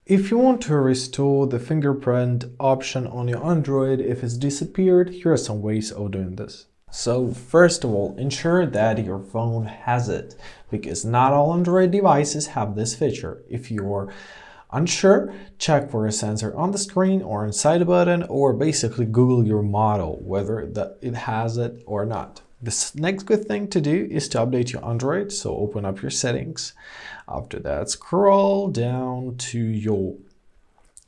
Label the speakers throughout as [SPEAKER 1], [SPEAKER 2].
[SPEAKER 1] If you want to restore the fingerprint option on your Android if it's disappeared, here are some ways of doing this. So first of all, ensure that your phone has it, because not all Android devices have this feature. If you're unsure, check for a sensor on the screen or inside the button, or basically Google your model whether it has it or not. The next good thing to do is to update your Android, so open up your settings. After that, scroll down to your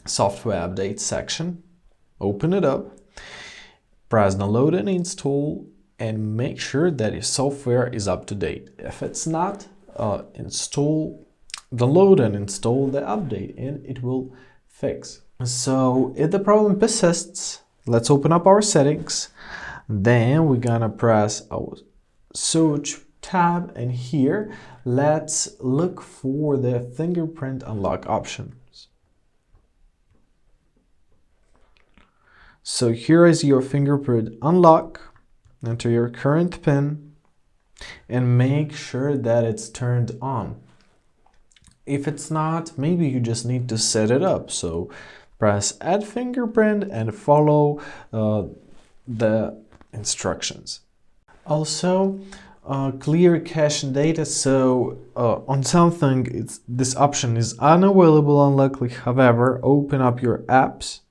[SPEAKER 1] software update section, open it up, press download and install, and make sure that your software is up to date. If it's not, download and install the update and it will fix. So if the problem persists, let's open up our settings. Then we're gonna press our search tab, and here let's look for the fingerprint unlock options. So here is your fingerprint unlock. Enter your current PIN and make sure that it's turned on. If it's not, maybe you just need to set it up. So press add fingerprint and follow the instructions. Also, clear cache and data. So on something, this option is unavailable, unlikely. However, open up your apps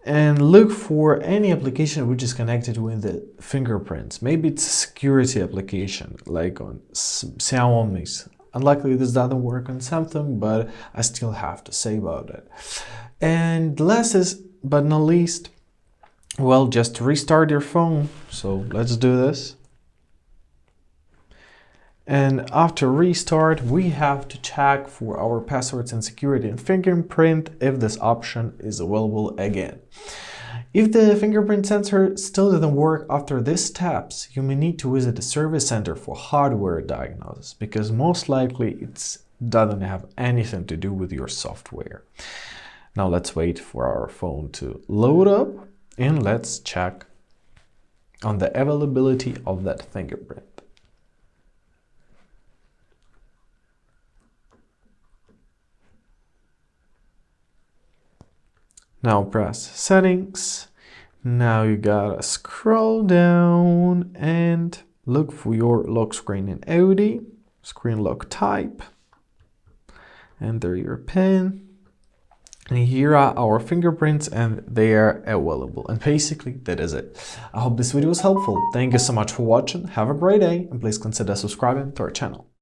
[SPEAKER 1] and look for any application which is connected with the fingerprints. Maybe it's a security application, like on Xiaomi's. Unlikely this doesn't work on Samsung, but I still have to say about it. And last but not least, well, just restart your phone. So let's do this. And after restart, we have to check for our passwords and security and fingerprint if this option is available again. If the fingerprint sensor still doesn't work after these steps, you may need to visit a service center for hardware diagnosis, because most likely it doesn't have anything to do with your software. Now let's wait for our phone to load up and let's check on the availability of that fingerprint. Now press settings. Now you gotta scroll down and look for your lock screen in Audi, screen lock type, enter your PIN, and here are our fingerprints and they are available. And basically that is it. I hope this video was helpful. Thank you so much for watching. Have a great day and please consider subscribing to our channel.